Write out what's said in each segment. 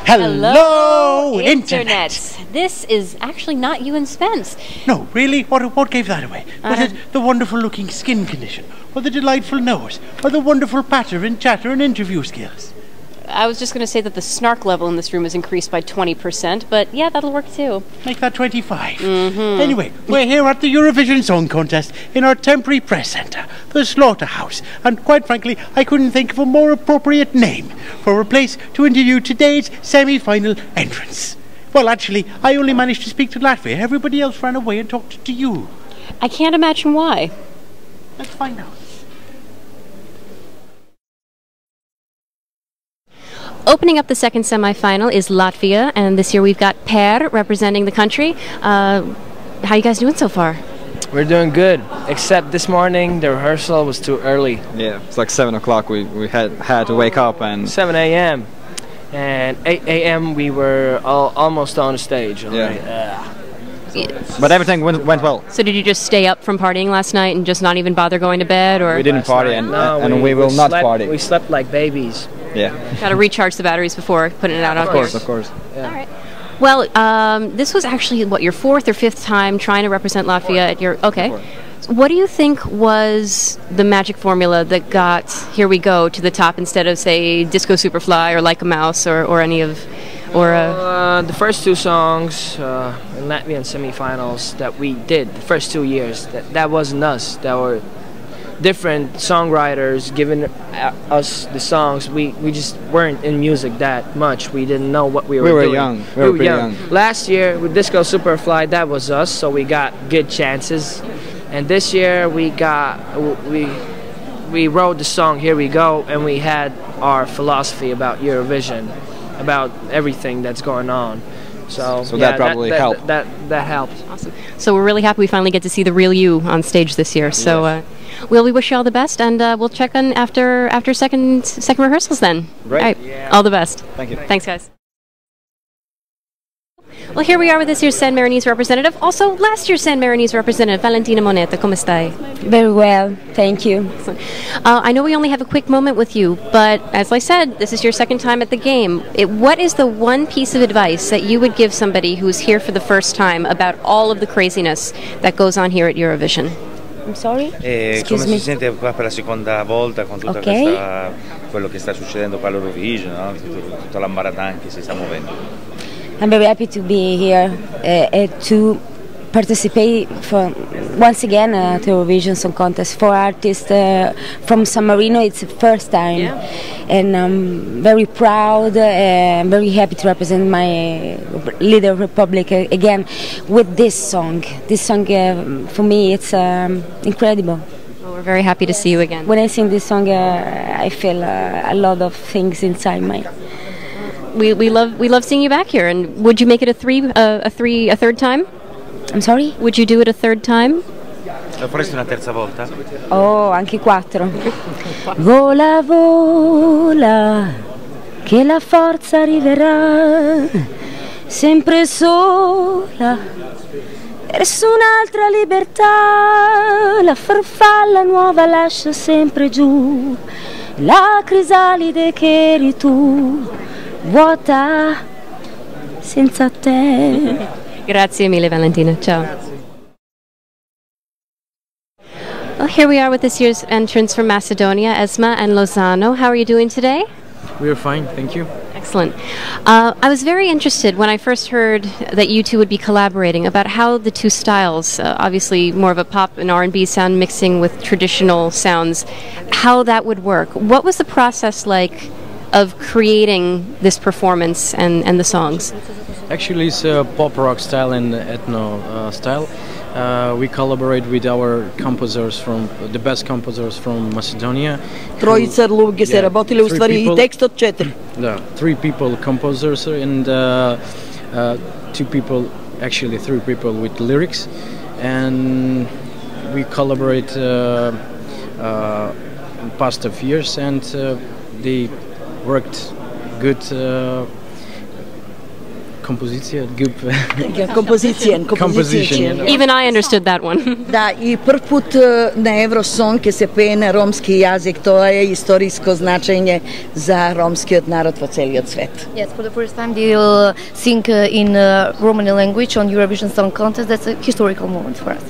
Hello, Internet! This is actually not you and Spence. No, really? What gave that away? Was it the wonderful-looking skin condition, or the delightful nose, or the wonderful patter and chatter and interview skills? I was just going to say that the snark level in this room has increased by 20%, but yeah, that'll work too. Make that 25. Anyway, we're here at the Eurovision Song Contest in our temporary press centre, the Slaughterhouse, and quite frankly, I couldn't think of a more appropriate name for a place to interview today's semi-final entrants. Well, actually, I only managed to speak to Latvia. Everybody else ran away and talked to you. I can't imagine why. Let's find out. Opening up the second semi-final is Latvia, and this year we've got Per representing the country. How you guys doing so far? We're doing good, except this morning the rehearsal was too early. Yeah, it's like 7 o'clock. We had to wake up and 7 a.m. and 8 a.m. we were almost on the stage. Yeah. But everything went well. So did you just stay up from partying last night and just not even bother going to bed, or? We didn't party, and we will not party. We slept like babies. Yeah. Got to recharge the batteries before putting it out. Of course. Yeah. All right. Well, this was actually what, your fourth or fifth time trying to represent Latvia at your. Okay. What do you think was the magic formula that got Here We Go to the top instead of, say, Disco Superfly or Like a Mouse or any of, the first two songs in Latvian semifinals that we did the first 2 years, that wasn't us. That were different songwriters giving us the songs. We just weren't in music that much. We didn't know what we were doing. We were pretty young. Last year with Disco Superfly, that was us, so we got good chances. And this year we wrote the song Here We Go, and we had our philosophy about Eurovision, about everything that's going on. So yeah, that probably helped. That helped. Awesome. So we're really happy we finally get to see the real you on stage this year. So we wish you all the best, and we'll check on after second rehearsals then. Right. All right. Yeah. All the best. Thank you. Thanks, guys. Well, here we are with this year's San Marinese representative, also last year's San Marinese representative, Valentina Monetta. Come stai? Very well, thank you. I know we only have a quick moment with you, but as I said, this is your second time at the game. What is the one piece of advice that you would give somebody who's here for the first time about all of the craziness that goes on here at Eurovision? I'm sorry? Come si sente qua per la seconda volta con tutta questa, quello che sta succedendo qua all'Eurovision, no? Tutta l'ambaradan che si sta muovendo? I'm very happy to be here to participate once again at the Eurovision Song Contest for artists from San Marino. It's the first time, and I'm very proud and very happy to represent my little republic again with this song. This song for me, it's incredible. Well, we're very happy to see you again. When I sing this song, I feel a lot of things inside my. We love seeing you back here. And would you make it a third time? I'm sorry? Would you do it a third time? Faresti una terza volta? Oh, anche 4. Vola, vola, che la forza arriverà, sempre sola, verso un'altra libertà, la farfalla nuova lascia sempre giù, la crisalide che eri tu, vuota senza te. Grazie mille, Valentina. Ciao. Well, here we are with this year's entrants from Macedonia, Esma and Lozano. How are you doing today? We are fine, thank you. Excellent. I was very interested when I first heard that you two would be collaborating about how the two styles, obviously more of a pop and R&B sound mixing with traditional sounds, how that would work. What was the process like of creating this performance and the songs? Actually, it's a pop rock style and ethno style. We collaborate with our composers from the best composers from Macedonia. Trojica lugi se работили ustvari I tekst od 4. Yeah, 3 people composers and 2 people, actually 3 people with lyrics, and we collaborate in past of years, and they worked good композиция, Composition. Even I understood that one. Da, i prvi put na Eurosong ke se peje na romski jezik, to je istorijsko značenje za romski narod po celiot svet. Yes, for the first time they sing in Romani language on Eurovision Song Contest. That's a historical moment for us.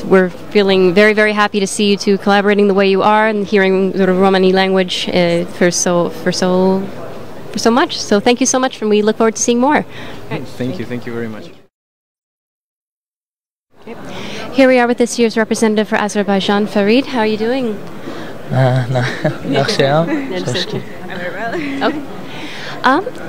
We're feeling very, very happy to see you two collaborating the way you are and hearing the Romani language for so much. So thank you so much, and we look forward to seeing more. Thank you very much. Here we are with this year's representative for Azerbaijan, Farid. How are you doing? Okay.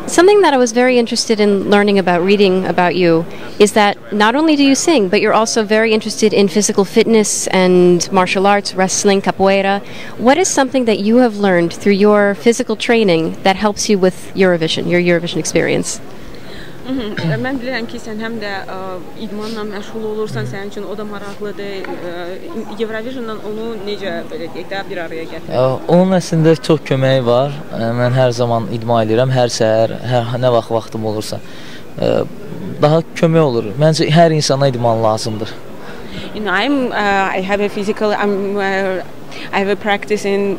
Something that I was very interested in learning about, reading about you, is that not only do you sing, but you're also very interested in physical fitness and martial arts, wrestling, capoeira. What is something that you have learned through your physical training that helps you with Eurovision, your Eurovision experience? Ben bilirəm ki, sən həm də idmanla məşğul olursan, sənin üçün o da maraqlıdır. Eurovision'dan onu necə belə deyək də bir araya gətirir? Onun əslində çox köməyi var. Mən hər zaman idman edirəm, hər səhər, nə vaxtım olursa. Daha kömək olur. Məncə hər insana idman lazımdır. I have a practice in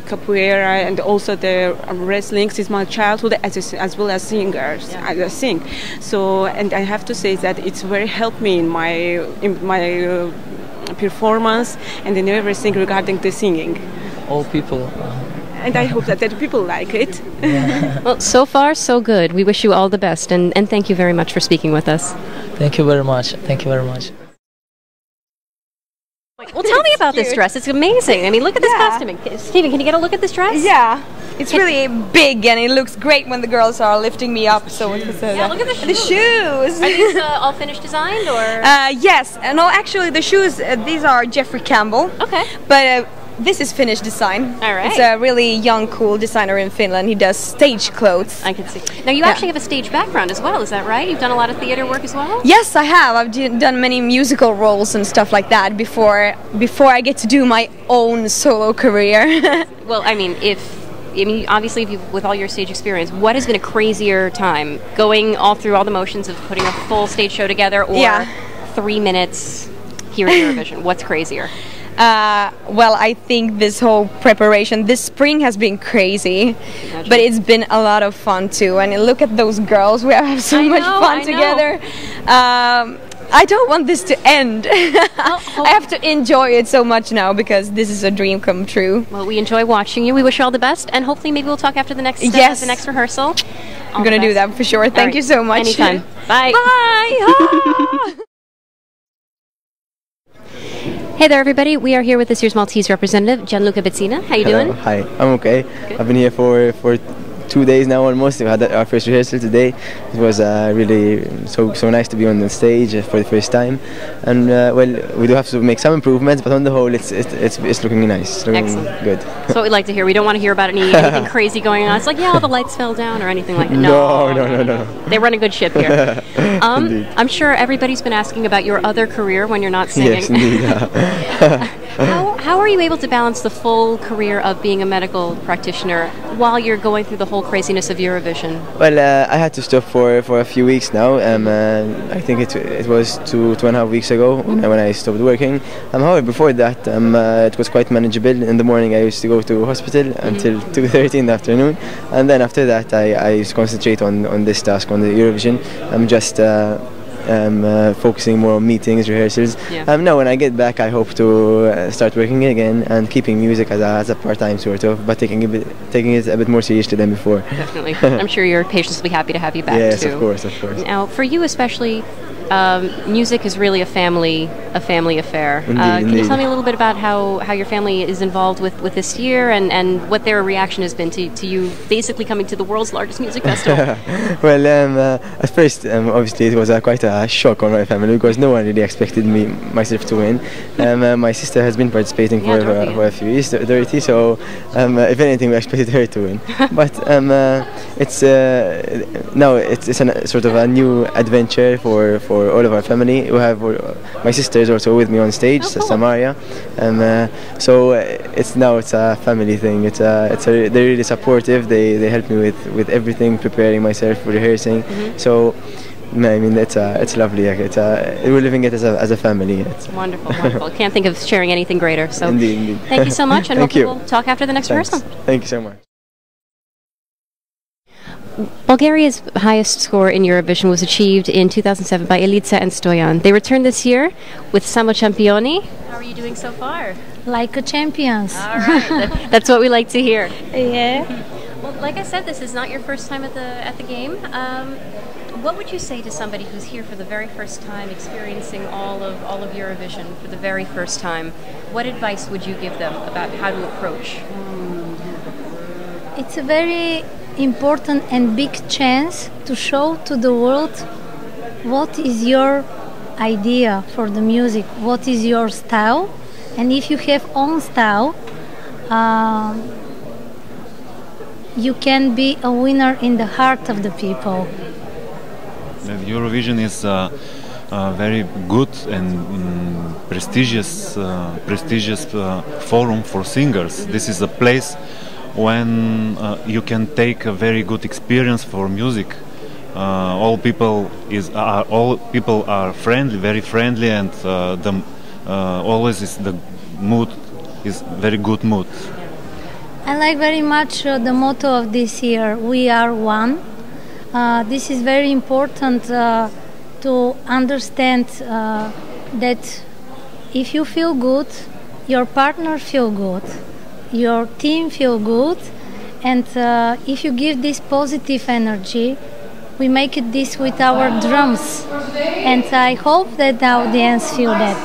capoeira and also the wrestling since my childhood, as well as singers. I sing, so and I have to say that it's very helped me in my performance and in everything regarding the singing. All people. And I hope that people like it. Yeah. Well, so far so good. We wish you all the best, and thank you very much for speaking with us. Thank you very much. Thank you very much. Well, tell me about this dress. It's amazing. I mean, look at this costuming. Stephen, can you get a look at this dress? Yeah. It's really big and it looks great when the girls are lifting me up. So yeah, look at the shoes. The shoes. Are these all Finnish designed or? Yes. No, actually the shoes, these are Jeffrey Campbell. Okay. But this is Finnish design. All right. It's a really young, cool designer in Finland. He does stage clothes. I can see. Now, you actually have a stage background as well, is that right? You've done a lot of theater work as well? Yes, I have. I've done many musical roles and stuff like that before I get to do my own solo career. Well, I mean, obviously, with all your stage experience, what has been a crazier time? Going all through all the motions of putting a full stage show together, or 3 minutes here in Eurovision? What's crazier? Well, I think this whole preparation this spring has been crazy, but it's been a lot of fun too. And look at those girls, we have so much fun together. I don't want this to end. I have to enjoy it so much now because this is a dream come true. Well, we enjoy watching you. We wish you all the best, and hopefully maybe we'll talk after the next the next rehearsal. I'm gonna do that for sure. Thank you so much. Anytime. Bye. Bye. Hey there, everybody. We are here with this year's Maltese representative, Gianluca Bezzina. How you doing? Hi, I'm okay. Good. I've been here for 2 days now almost. We had our first rehearsal today. It was really so nice to be on the stage for the first time. And well, we do have to make some improvements, but on the whole, it's looking nice. It's looking good. That's what we like to hear. We don't want to hear about anything crazy going on. It's like, all the lights fell down or anything like that. No. They run a good ship here. I'm sure everybody's been asking about your other career when you're not singing. Yes, indeed. How are you able to balance the full career of being a medical practitioner while you're going through the whole craziness of Eurovision? Well, I had to stop for a few weeks now. I think it was 2.5 weeks ago when I stopped working. However, before that, it was quite manageable. In the morning, I used to go to hospital until 2:30 in the afternoon, and then after that, I used to concentrate on this task, on the Eurovision. I'm just focusing more on meetings, rehearsals. Now when I get back, I hope to start working again and keeping music as a part-time sort of, but taking it a bit more seriously than before. Definitely. I'm sure your patients will be happy to have you back yes, too. Yes, of course. Now, for you especially, music is really a family affair. Indeed, can you tell me a little bit about how your family is involved with this year and what their reaction has been to you basically coming to the world's largest music festival? Well, at first, obviously, it was quite a shock on my family because no one really expected myself to win. My sister has been participating for a few years, Dorothy, so if anything, we expected her to win. But now it's sort of a new adventure for for all of our family. We have my sister is also with me on stage, Samaria, and so it's a family thing. They're really supportive. They help me with everything, preparing myself for rehearsing. So. I mean, it's lovely. We're living it as a family. It's wonderful, wonderful. Can't think of sharing anything greater. So, indeed. Thank you so much, and hopefully we'll talk after the next rehearsal. Thank you so much. Bulgaria's highest score in Eurovision was achieved in 2007 by Elica and Stoyan. They returned this year with Samo Championi. How are you doing so far? Like a champions. All right, that's what we like to hear. Yeah. Well, like I said, this is not your first time at the game. What would you say to somebody who's here for the very first time, experiencing all of Eurovision for the very first time? What advice would you give them about how to approach? It's a very important and big chance to show to the world what is your idea for the music, what is your style, and if you have own style, you can be a winner in the heart of the people. Eurovision is a very good and prestigious forum for singers. This is a place when you can take a very good experience for music. All people are friendly, very friendly, and always the mood is very good mood. I like very much the motto of this year: "We are one." This is very important to understand that if you feel good, your partner feel good, your team feel good, and if you give this positive energy, we make it this with our drums, and I hope that the audience feel that.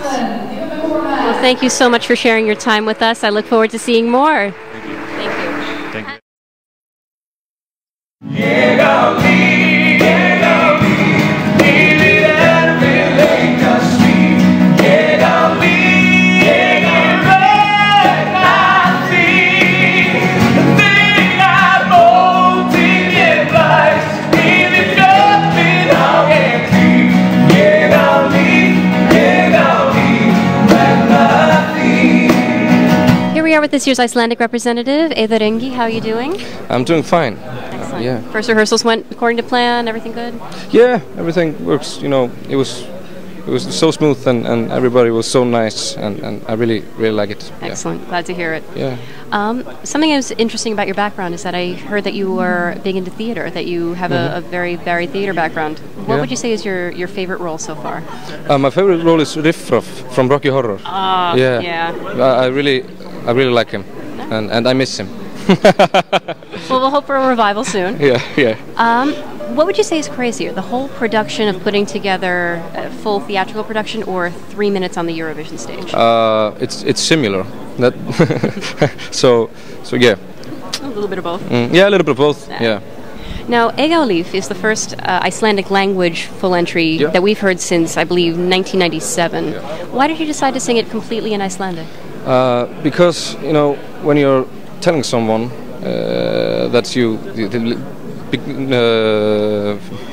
Well, thank you so much for sharing your time with us. I look forward to seeing more. Thank you. Thank you. With this year's Icelandic representative, Eda Rengi. How are you doing? I'm doing fine. Excellent. Yeah. First rehearsals went according to plan. Everything good? Yeah, everything works. You know, it was so smooth and everybody was so nice and I really like it. Excellent. Glad to hear it. Yeah. Something that was interesting about your background is that I heard that you were big into theater. That you have a very varied theater background. What would you say is your favorite role so far? My favorite role is Riffraff from Rocky Horror. Yeah. I really like him, and I miss him. Well, we'll hope for a revival soon. Yeah. What would you say is crazier, the whole production of putting together a full theatrical production, or 3 minutes on the Eurovision stage? It's similar. That so yeah. A little bit of both. Yeah, a little bit of both. Yeah. Now, Egalif is the first Icelandic language full entry that we've heard since, I believe, 1997. Yeah. Why did you decide to sing it completely in Icelandic? Because, you know, when you're telling someone that you,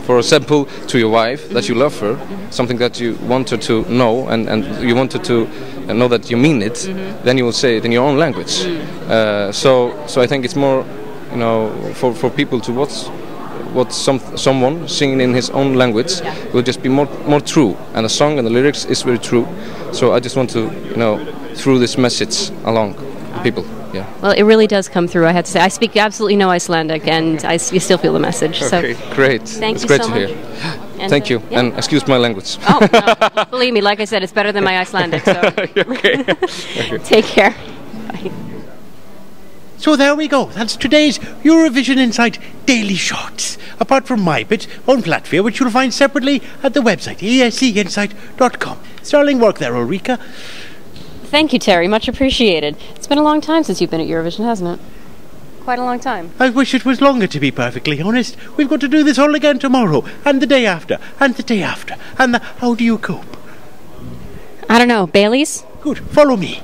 for example, to your wife, that you love her, something that you want her to know, and you want her to know that you mean it, then you will say it in your own language. So I think it's more, you know, for people to watch someone singing in his own language will just be more true, and the song and the lyrics is very true. So I just want to, you know, through this message along to people. Yeah. Well, it really does come through. I have to say, I speak absolutely no Icelandic, and you still feel the message. Okay, so great. Thank you great so to much. hear. And thank you, and excuse my language. Oh, no, believe me, like I said, it's better than my Icelandic. So okay. Take care. Bye. So there we go. That's today's Eurovision Insight Daily Shots. Apart from my bit on Latvia, which you'll find separately at the website escinsight.com. Sterling work there, Ulrika. Thank you, Terry. Much appreciated. It's been a long time since you've been at Eurovision, hasn't it? Quite a long time. I wish it was longer, to be perfectly honest. We've got to do this all again tomorrow, and the day after, and the day after. And how do you cope? I don't know. Bailey's? Good. Follow me.